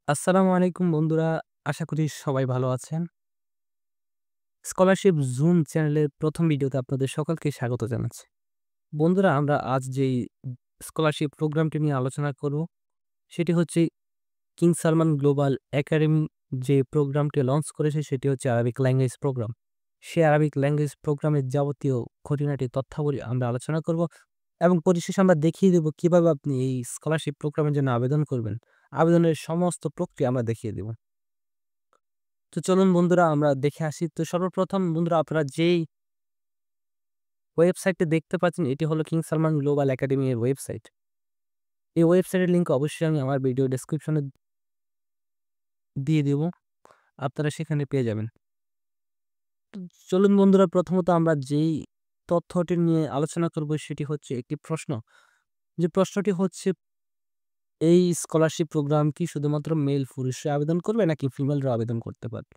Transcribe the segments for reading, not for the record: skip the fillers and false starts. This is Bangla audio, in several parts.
আসসালামু আলাইকুম বন্ধুরা। আশা করি সবাই ভালো আছেন। স্কলারশিপ জুম চ্যানেলের ১ম ভিডিওতে আপনাদের সকলকে স্বাগত জানাচ্ছি। বন্ধুরা আমরা আজ যেই স্কলারশিপ প্রোগ্রামটি নিয়ে আলোচনা করব, সেটি হচ্ছে কিং সালমান গ্লোবাল একাডেমি যে প্রোগ্রামটি লঞ্চ করেছে সেটি হচ্ছে আরাবিক ল্যাঙ্গুয়েজ প্রোগ্রাম। সেই আরাবিক ল্যাঙ্গুয়েজ প্রোগ্রামের যাবতীয় খুঁটিনাটি তথ্যাবলী আমরা আলোচনা করব এবং পরিশেষে আমরা দেখিয়ে দেব কিভাবে আপনি এই স্কলারশিপ প্রোগ্রামের জন্য আবেদন করবেন। আবেদনের সমস্ত প্রক্রিয়া আমরা দেখিয়ে দেব। তো চলুন বন্ধুরা আমরা দেখে আসি। তো সর্বপ্রথম বন্ধুরা আপনারা যেই ওয়েবসাইটটি দেখতে পাচ্ছেন এটি হলো কিং সালমান গ্লোবাল একাডেমি এর ওয়েবসাইট। এই ওয়েবসাইটের লিংক অবশ্যই আমি আমার ভিডিও ডেসক্রিপশনে দিয়ে দেব। আপনারা সেখানে পেয়ে যাবেন। তো চলুন বন্ধুরা প্রথমত আমরা যেই তথ্যটি নিয়ে আলোচনা করব সেটি হচ্ছে একটি প্রশ্ন। যে প্রশ্নটি হচ্ছে এই স্কলারশিপ প্রোগ্রাম কি শুধুমাত্র মেল পুরুষরা আবেদন করবে নাকি ফিমেলরাও আবেদন করতে পারবে?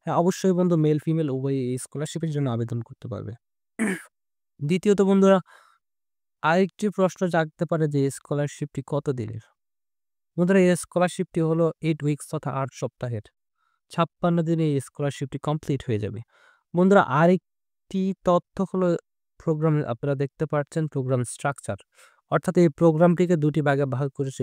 হ্যাঁ, অবশ্যই বন্ধু মেল ফিমেল উভয়ই এই স্কলারশিপের জন্য আবেদন করতে পারবে। দ্বিতীয়ত বন্ধুরা আরেকটি প্রশ্ন জাগতে পারে যে স্কলারশিপটি কত দিনের? বন্ধুরা এই স্কলারশিপটি হলো 8 উইকস তথা ৮ সপ্তাহের। ৫৬ দিনে এই স্কলারশিপটি কমপ্লিট হয়ে যাবে। বন্ধুরা আরেকটি তথ্য হলো প্রোগ্রামে আপনারা দেখতে পাচ্ছেন প্রোগ্রাম স্ট্রাকচার। অর্থাৎ এই প্রোগ্রামটিকে ২ টি ভাগে ভাগ করেছে।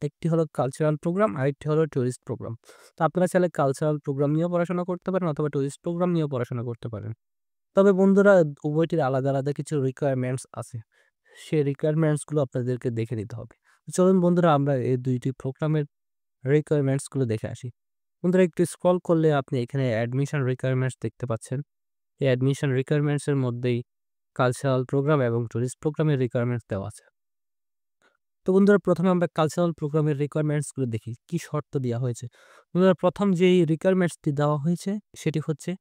একটি হলো কালচারাল প্রোগ্রাম, আরেকটি হলো টুরিস্ট প্রোগ্রাম। তো আপনারা চাইলে কালচারাল প্রোগ্রাম নিয়েও পড়াশোনা করতে পারেন অথবা টুরিস্ট প্রোগ্রাম নিয়েও পড়াশোনা করতে পারেন। তবে বন্ধুরা উভয়টির আলাদা, আলাদা কিছু রিকোয়ারমেন্টস আছে। সেই রিকোয়ারমেন্টস গুলো আপনাদেরকে দেখে নিতে হবে। চলুন বন্ধুরা আমরা এই ২ টি প্রোগ্রামের রিকোয়ারমেন্টস গুলো দেখে আসি। বন্ধুরা একটু স্ক্রল করলে আপনি এখানে অ্যাডমিশন রিকোয়ারমেন্টস দেখতে পাচ্ছেন। এই অ্যাডমিশন রিকোয়ারমেন্টস এর মধ্যেই কালচারাল প্রোগ্রাম এবং টুরিস্ট প্রোগ্রামের রিকোয়ারমেন্টস দেওয়া আছে। তো বন্ধুরা ১ম এ আমরা কালচারাল প্রোগ্রামের রিকোয়ারমেন্টস গুলো দেখি। কি শর্ত দেয়া হয়েছে? বন্ধুরা ১ম যেই রিকোয়ারমেন্টস টি দেওয়া হয়েছে সেটি হচ্ছে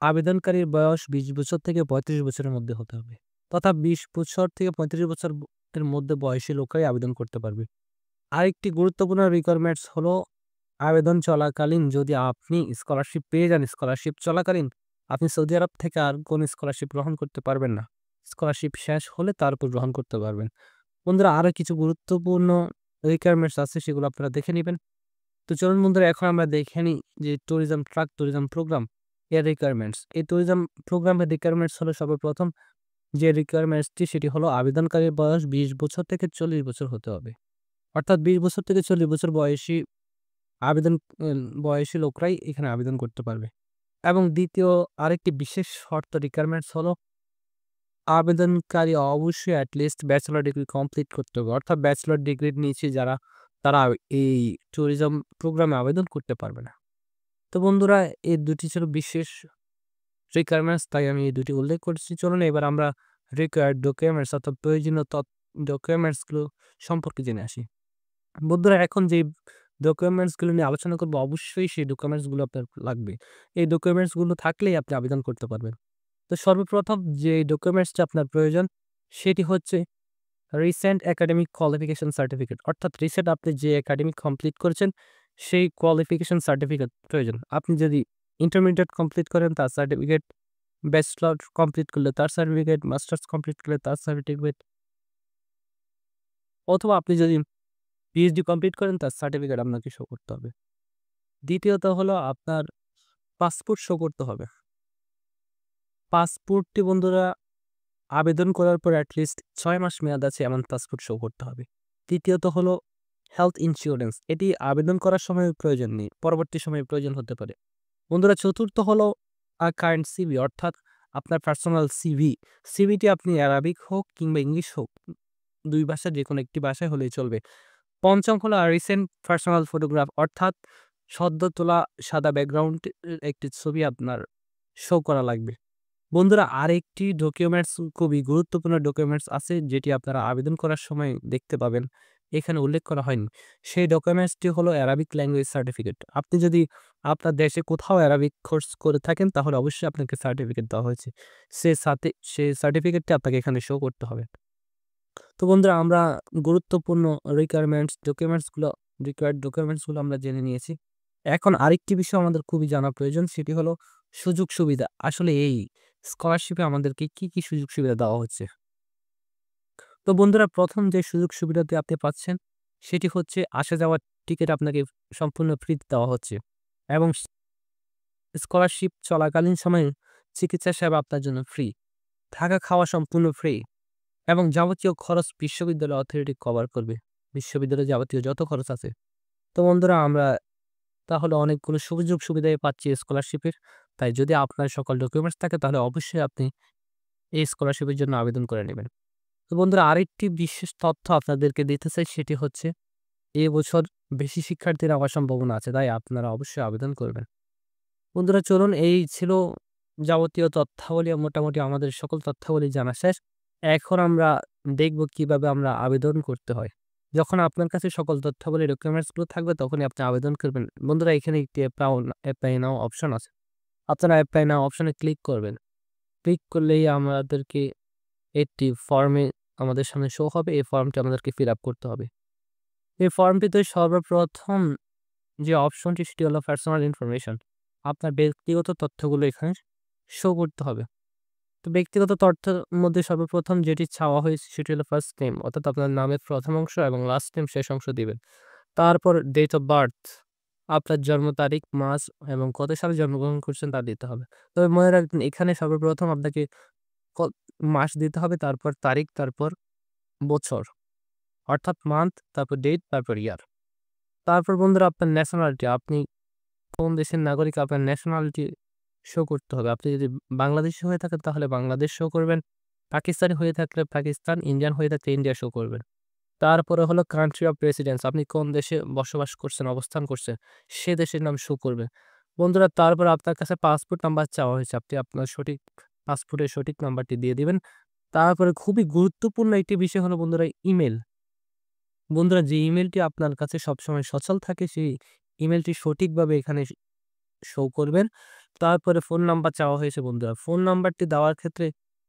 আবেদনকারীর বয়স ২০ বছর থেকে ৩৫ বছরের মধ্যে হতে হবে। তথা ২০ বছর থেকে ৩৫ বছর এর মধ্যে বয়সী লোকরাই আবেদন করতে পারবে। আরেকটি গুরুত্বপূর্ণ রিকোয়ারমেন্টস হলো আবেদন চলাকালীন যদি আপনি স্কলারশিপ পেয়ে যান, স্কলারশিপ চলাকালীন আপনি সৌদি আরব থেকে আর কোন স্কলারশিপ গ্রহণ করতে পারবেন না। স্কলারশিপ শেষ হলে তারপর গ্রহণ করতে পারবেন। বন্ধুরা আরো কিছু গুরুত্বপূর্ণ রিকোয়ারমেন্টস আছে সেগুলো আপনারা দেখে নিবেন। তো চলুন বন্ধুরা এখন আমরা দেখে নিই যে ট্যুরিজম প্রোগ্রাম এর রিকোয়ারমেন্টস। এই ট্যুরিজম প্রোগ্রামের রিকোয়ারমেন্টস হলো সর্বপ্রথম যে রিকোয়ারমেন্টসটি সেটি হলো আবেদনকারীর বয়স ২০ বছর থেকে ৪০ বছর হতে হবে। অর্থাৎ ২০ বছর থেকে ৪০ বছর আবেদন বয়সী লোকরাই এখানে আবেদন করতে পারবে। এবং দ্বিতীয় আরেকটি বিশেষ শর্ত রিকোয়ারমেন্টস হলো আবেদনকারী অবশ্যই at least bachelor degree complete করতে হবে। অর্থাৎ ব্যাচেলর ডিগ্রির নিচে যারা তারা এই ট্যুরিজম প্রোগ্রামে আবেদন করতে পারবে না। তো বন্ধুরা এই ২ টি ছিল বিশেষ রিকোয়ারমেন্টস তাই আমি এই ২ টি উল্লেখ করেছি। চলুন এবার আমরা রিকোয়ার্ড ডকুমেন্টস অর্থাৎ প্রয়োজনীয় ডকুমেন্টস গুলো সম্পর্কে জেনে আসি। বন্ধুরা এখন যে ডকুমেন্টস গুলো নিয়ে আলোচনা করব অবশ্যই সেই ডকুমেন্টস গুলো আপনার লাগবে। এই ডকুমেন্টস গুলো থাকলেই আপনি আবেদন করতে পারবেন। তো সর্বপ্রথম যে ডকুমেন্টসটা আপনার প্রয়োজন সেটি হচ্ছে রিসেন্ট একাডেমিক কোয়ালিফিকেশন সার্টিফিকেট। অর্থাৎ রিসেন্ট আপনি যে একাডেমিক কমপ্লিট করেছেন সেই কোয়ালিফিকেশন সার্টিফিকেট প্রয়োজন। আপনি যদি ইন্টারমিডিয়েট কমপ্লিট করেন তার সার্টিফিকেট, ব্যাচেলর কমপ্লিট করলে তার সার্টিফিকেট, মাস্টার্স কমপ্লিট করলে তার সার্টিফিকেট অথবা আপনি যদি পিএইচডি কমপ্লিট করেন তার সার্টিফিকেট আপনাকে শো করতে হবে। দ্বিতীয়ত হলো আপনার পাসপোর্ট শো করতে হবে। পাসপোর্টটি বন্ধুরা আবেদন করার পর এট লিস্ট ৬ মাস মেয়াদ আছে এমন পাসপোর্ট শো করতে হবে। তৃতীয়ত হলো হেলথ ইন্সুরেন্স। এটি আবেদন করার সময় প্রয়োজন নেই, পরবর্তী সময়ে প্রয়োজন হতে পারে। বন্ধুরা চতুর্থ হলো কারেন্ট সিভি অর্থাৎ আপনার পার্সোনাল সিভি। সিভিটি আপনি অ্যারাবিক হোক কিংবা ইংলিশ হোক ২ ভাষার যেকোনো একটি ভাষায় হলেই চলবে। পঞ্চম হলো রিসেন্ট পার্সোনাল ফটোগ্রাফ অর্থাৎ সদ্য তোলা সাদা ব্যাকগ্রাউন্ড একটি ছবি আপনার শো করা লাগবে। বন্ধুরা আরেকটি ডকুমেন্টস খুবই গুরুত্বপূর্ণ ডকুমেন্টস আছে যেটি আপনারা আবেদন করার সময় দেখতে পাবেন। এখানে উল্লেখ করা হয়নি। সেই ডকুমেন্টসটি হলো অ্যারাবিক ল্যাঙ্গুয়েজ সার্টিফিকেট। আপনি যদি আপনার দেশে কোথাও অ্যারাবিক কোর্স করে থাকেন তাহলে অবশ্যই আপনাকে সার্টিফিকেট দেওয়া হয়েছে। সেই সার্টিফিকেটটি আপনাকে এখানে শো করতে হবে। তো বন্ধুরা আমরা গুরুত্বপূর্ণ রিকোয়ার্ড ডকুমেন্টস গুলো আমরা জেনে নিয়েছি। এখন আরেকটি বিষয় আমাদের খুবই জানা প্রয়োজন সেটি হলো সুযোগ সুবিধা। আসলে এই স্কলারশিপে আমাদেরকে কি, কি সুযোগ সুবিধা দেওয়া হচ্ছে? তো বন্ধুরা ১ম যে সুযোগ সুবিধাটি আপনি পাচ্ছেন সেটি হচ্ছে আসা যাওয়ার টিকিট আপনাকে সম্পূর্ণ ফ্রিতে দেওয়া হচ্ছে এবং স্কলারশিপ চলাকালীন সময়ে চিকিৎসা সেবা আপনার জন্য ফ্রি। থাকা খাওয়া সম্পূর্ণ ফ্রি এবং যাবতীয় খরচ বিশ্ববিদ্যালয় অথরিটি কভার করবে। বিশ্ববিদ্যালয়ে যাবতীয় যত খরচ আছে। তো বন্ধুরা আমরা তাহলে অনেকগুলো সুযোগ সুবিধাই পাচ্ছি স্কলারশিপের। তাই যদি আপনার সকল ডকুমেন্টস থাকে তাহলে অবশ্যই আপনি এই স্কলারশিপের জন্য আবেদন করে নিবেন। তো বন্ধুরা আরেকটি বিশেষ তথ্য আপনাদেরকে দিতে চাই সেটি হচ্ছে এবছর বেশি শিক্ষার্থীর হওয়ার সম্ভাবনা আছে। তাই আপনারা অবশ্যই আবেদন করবেন। বন্ধুরা চলুন এই ছিল যাবতীয় তথ্যাবলী মোটামুটি আমাদের সকল তথ্যাবলী জানা শেষ। এখন আমরা দেখব কিভাবে আমরা আবেদন করতে হয়। যখন আপনার কাছে সকল তথ্যাবলী ডকুমেন্টস গুলো থাকবে তখনই আপনি আবেদন করবেন। বন্ধুরা এখানে একটি অ্যাপ্লাই নাও অপশন আছে। আপনারা অ্যাপ্লাই নাও অপশনে ক্লিক করবেন। ক্লিক করলেই আমাদেরকে একটি ফর্মে আমাদের সামনে শো হবে। এই ফর্মটি আমাদেরকে ফিল আপ করতে হবে। এই ফর্মটিতে সর্বপ্রথম যে অপশনটি সেটি হলো পার্সোনাল ইনফরমেশন। আপনার ব্যক্তিগত তথ্যগুলো এখানে শো করতে হবে। তো ব্যক্তিগত তথ্যের মধ্যে সর্বপ্রথম যেটি চাওয়া হয়েছে সেটি হলো ফার্স্ট নেম অর্থাৎ আপনার নামের প্রথম অংশ এবং লাস্ট নেম শেষ অংশ দিবেন। তারপর ডেট অফ বার্থ আপনার জন্ম তারিখ, মাস এবং কত সালে জন্মগ্রহণ করছেন তা দিতে হবে। তবে মনে রাখবেন এখানে সর্বপ্রথম আপনাকে ক মাস দিতে হবে, তারপর তারিখ, তারপর বছর অর্থাৎ মান্থ, তারপর ডেট, তারপর ইয়ার। তারপর বন্ধুরা আপনার ন্যাশনালিটি, আপনি কোন দেশের নাগরিক আপনার ন্যাশনালিটি শো করতে হবে। আপনি যদি বাংলাদেশী হয়ে থাকেন তাহলে বাংলাদেশ শো করবেন। পাকিস্তানি হয়ে থাকলে পাকিস্তান, ইন্ডিয়ান হয়ে থাকলে ইন্ডিয়া শো করবেন। তারপরে হলো কান্ট্রি অফ রেসিডেন্স, আপনি কোন দেশে বসবাস করছেন, অবস্থান করছেন, সে দেশের নাম শো করবে। বন্ধুরা তারপর আপনার কাছে পাসপোর্ট নাম্বার চাওয়া হয়েছে। আপনি আপনার সঠিক পাসপোর্টের সঠিক নাম্বারটি দিয়ে দিবেন। তারপরে খুবই গুরুত্বপূর্ণ একটি বিষয় হলো বন্ধুরা ইমেইল। বন্ধুরা যে ইমেইলটি আপনার কাছে সবসময় সচল থাকে সেই ইমেইলটি সঠিকভাবে এখানে শো করবেন। তারপরে ফোন নাম্বার চাওয়া হয়েছে বন্ধুরা। ফোন নাম্বারটি দেওয়ার ক্ষেত্রে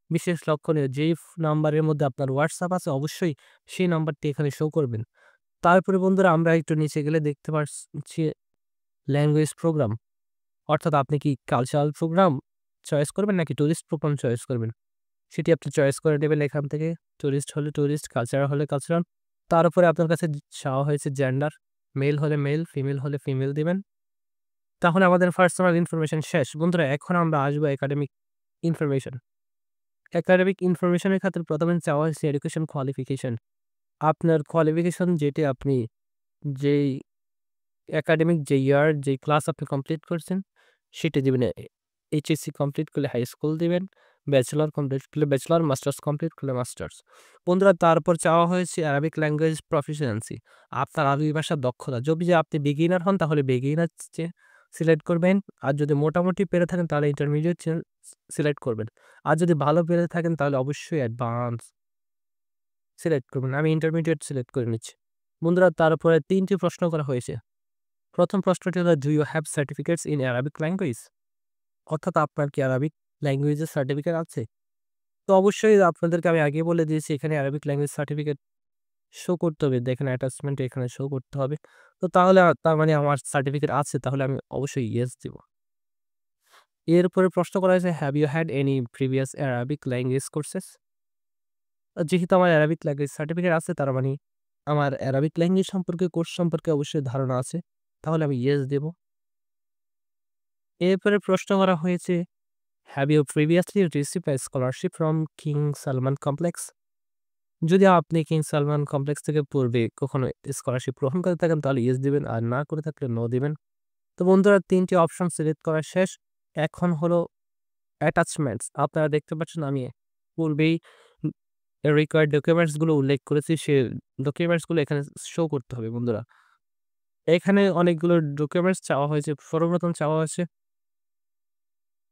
বিশেষ লক্ষণীয় যেই নাম্বারের মধ্যে আপনার WhatsApp আছে অবশ্যই সেই নাম্বারটি এখানে শো করবেন। তারপরে বন্ধুরা আমরা একটু নিচে গেলে দেখতে পাচ্ছি ল্যাঙ্গুয়েজ প্রোগ্রাম। অর্থাৎ আপনি কি কালচারাল প্রোগ্রাম চয়েস করবেন নাকি টুরিস্ট প্রোগ্রাম চয়েস করবেন। সেটি আপনি চয়েস করে নেবেন এখান থেকে। টুরিস্ট হলে টুরিস্ট, কালচারাল হলে কালচারাল। তার উপরে আপনার কাছে চাওয়া হয়েছে জেন্ডার, মেল হলে মেল, ফিমেল হলে ফিমেল দিবেন। তাহলে আমাদের পার্সোনাল ইনফরমেশন শেষ। বন্ধুরা এখন আমরা আসবো একাডেমিক ইনফরমেশন। একাডেমিক ইনফরমেশনের ক্ষেত্রে প্রথমে চাওয়া হয়েছে এডুকেশন কোয়ালিফিকেশন। আপনার কোয়ালিফিকেশন যেটি আপনি যেই একাডেমিক যে ইয়ার যেই ক্লাস আপনি কমপ্লিট করছেন সেটি দিবেন। এইচএসসি কমপ্লিট করলে হাই স্কুল দিবেন, ব্যাচেলর কমপ্লিট করলে ব্যাচেলর, মাস্টার্স কমপ্লিট করলে মাস্টার্স। বন্ধুরা তারপর চাওয়া হয়েছে অ্যারাবিক ল্যাঙ্গুয়েজ প্রফিসিয়েন্সি, আপনার আরবি ভাষার দক্ষতা। যদি আপনি বিগিনার হন তাহলে বিগিনার সিলেক্ট করবেন, আর যদি মোটামুটি পেরে থাকেন তাহলে ইন্টারমিডিয়েট সিলেক্ট করবেন, আর যদি ভালো পেরে থাকেন তাহলে অবশ্যই অ্যাডভান্স সিলেক্ট করবেন। আমি ইন্টারমিডিয়েট সিলেক্ট করে নিচ্ছি। বন্ধুরা তারপরে ৩টি প্রশ্ন করা হয়েছে। প্রথম প্রশ্নটি হলো do you have certificates in Arabic language, অর্থাৎ আপনার কি অ্যারাবিক ল্যাঙ্গুয়েজের সার্টিফিকেট আছে। তো অবশ্যই আপনাদেরকে আমি আগে বলে দিয়েছি এখানে অ্যারাবিক ল্যাঙ্গুয়েজ সার্টিফিকেট শো করতে হবে, দেখেন অ্যাটাচমেন্ট এখানে শো করতে হবে। তো তাহলে তার মানে আমার সার্টিফিকেট আছে, তাহলে আমি অবশ্যই ইয়েস দিব। এরপরে প্রশ্ন করা হয়েছে have you had any previous Arabic language courses. যেহেতু আমার অ্যারাবিক ল্যাঙ্গুয়েজ সার্টিফিকেট আছে তার মানে আমার অ্যারাবিক ল্যাঙ্গুয়েজ সম্পর্কে কোর্স সম্পর্কে অবশ্যই ধারণা আছে, তাহলে আমি ইয়েস দেব। এরপরে প্রশ্ন করা হয়েছে have you previously received a scholarship from king Salman complex. যদি আপনি কিং সালমান কমপ্লেক্স থেকে পূর্বে কখনো স্কলারশিপ গ্রহণ করে থাকেন তাহলে ইয়েস দিবেন, আর না করে থাকলে নো দিবেন। তো বন্ধুরা ৩টি অপশন সিলেক্ট করা শেষ। এখন হলো অ্যাটাচমেন্টস। আপনারা দেখতে পাচ্ছেন আমি পূর্বেই রিকোয়ার্ড ডকুমেন্টস গুলো উল্লেখ করেছি, সে ডকুমেন্টস গুলো এখানে শো করতে হবে। বন্ধুরা এখানে অনেকগুলো ডকুমেন্টস চাওয়া হয়েছে। সর্বপ্রথম চাওয়া হয়েছে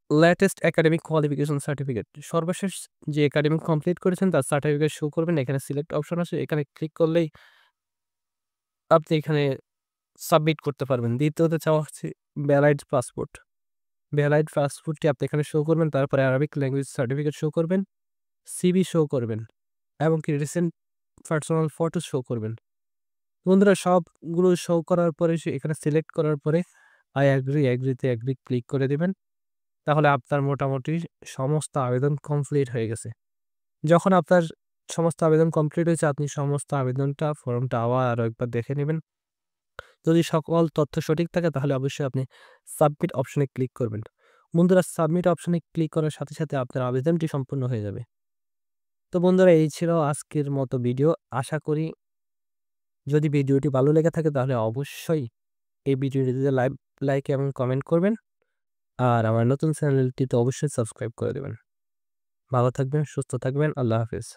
লেটেস্ট একাডেমিক কোয়ালিফিকেশন সার্টিফিকেট, সর্বশেষ যে একাডেমিক কমপ্লিট করেছেন তার সার্টিফিকেট শো করবেন। এখানে সিলেক্ট অপশন আছে, এখানে ক্লিক করলেই আপনি এখানে সাবমিট করতে পারবেন। দ্বিতীয়তে চাওয়া হচ্ছে ভ্যালিড পাসপোর্ট। ভ্যালিড পাসপোর্টটি আপনি এখানে শো করবেন, তারপরে আরবিক ল্যাঙ্গুয়েজ সার্টিফিকেট শো করবেন, সিভি শো করবেন এবং কি রিসেন্ট পার্সোনাল ফটো শো করবেন। বন্ধুরা সবগুলো শো করার পরে এখানে সিলেক্ট করার পরে আই এগ্রিতে এগ্রি ক্লিক করে দিবেন। তাহলে আপনার মোটামুটি সমস্ত আবেদন কমপ্লিট হয়ে গেছে। যখন আপনার সমস্ত আবেদন কমপ্লিট হয়েছে। আপনি সমস্ত ফর্মটা আরো একবার দেখে নিবেন। যদি সকল তথ্য সঠিক থাকে তাহলে অবশ্যই আপনি সাবমিট অপশনে ক্লিক করবেন। বন্ধুরা, সাবমিট অপশনে ক্লিক করার সাথে, সাথে আপনার আবেদনটি সম্পূর্ণ হয়ে যাবে। তো বন্ধুরা, এই ছিল আজকের মতো ভিডিও। আশা করি যদি ভিডিওটি ভালো লেগে থাকে তাহলে অবশ্যই এই ভিডিওটিতে লাইক এবং কমেন্ট করবেন। আর আমার নতুন চ্যানেলটিতে অবশ্যই সাবস্ক্রাইব করে দেবেন। ভালো থাকবেন, সুস্থ থাকবেন। আল্লাহ হাফেজ।